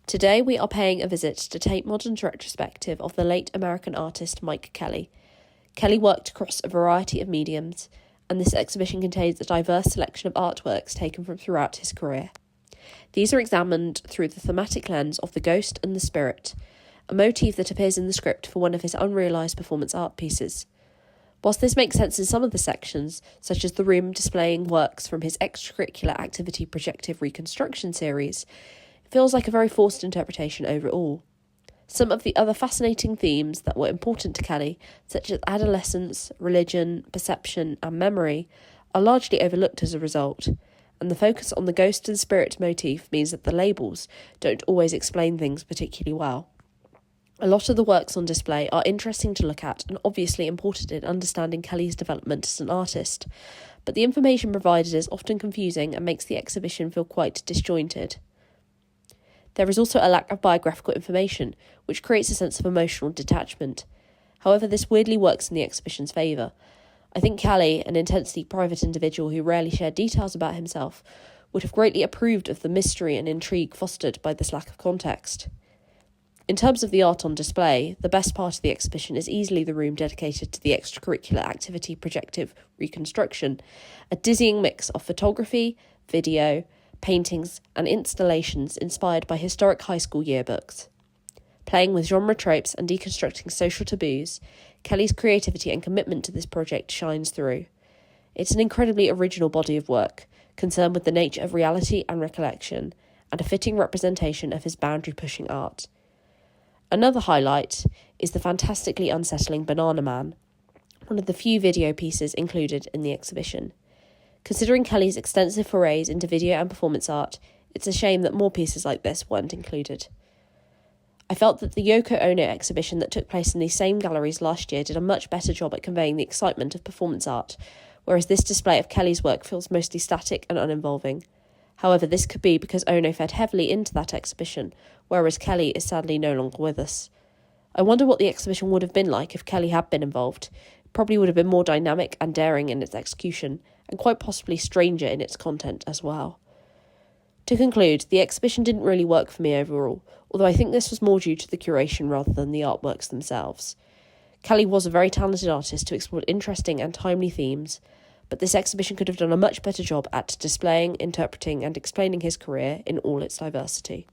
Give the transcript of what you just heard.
Today we are paying a visit to Tate Modern's retrospective of the late American artist Mike Kelley. Kelley worked across a variety of mediums, and this exhibition contains a diverse selection of artworks taken from throughout his career. These are examined through the thematic lens of the ghost and the spirit, a motif that appears in the script for one of his unrealised performance art pieces. Whilst this makes sense in some of the sections, such as the room displaying works from his extracurricular activity projective reconstruction series, it feels like a very forced interpretation overall. Some of the other fascinating themes that were important to Kelley, such as adolescence, religion, perception, and memory, are largely overlooked as a result, and the focus on the ghost and spirit motif means that the labels don't always explain things particularly well. A lot of the works on display are interesting to look at and obviously important in understanding Kelley's development as an artist, but the information provided is often confusing and makes the exhibition feel quite disjointed. There is also a lack of biographical information, which creates a sense of emotional detachment. However, this weirdly works in the exhibition's favour. I think Kelley, an intensely private individual who rarely shared details about himself, would have greatly approved of the mystery and intrigue fostered by this lack of context. In terms of the art on display, the best part of the exhibition is easily the room dedicated to the extracurricular activity projective reconstruction, a dizzying mix of photography, video, paintings and installations inspired by historic high school yearbooks. Playing with genre tropes and deconstructing social taboos, Kelley's creativity and commitment to this project shines through. It's an incredibly original body of work, concerned with the nature of reality and recollection, and a fitting representation of his boundary-pushing art. Another highlight is the fantastically unsettling Banana Man, one of the few video pieces included in the exhibition. Considering Kelley's extensive forays into video and performance art, it's a shame that more pieces like this weren't included. I felt that the Yoko Ono exhibition that took place in these same galleries last year did a much better job at conveying the excitement of performance art, whereas this display of Kelley's work feels mostly static and uninvolving. However, this could be because Ono fed heavily into that exhibition, whereas Kelley is sadly no longer with us. I wonder what the exhibition would have been like if Kelley had been involved. It probably would have been more dynamic and daring in its execution, and quite possibly stranger in its content as well. To conclude, the exhibition didn't really work for me overall, although I think this was more due to the curation rather than the artworks themselves. Kelley was a very talented artist who explored interesting and timely themes, but this exhibition could have done a much better job at displaying, interpreting and explaining his career in all its diversity.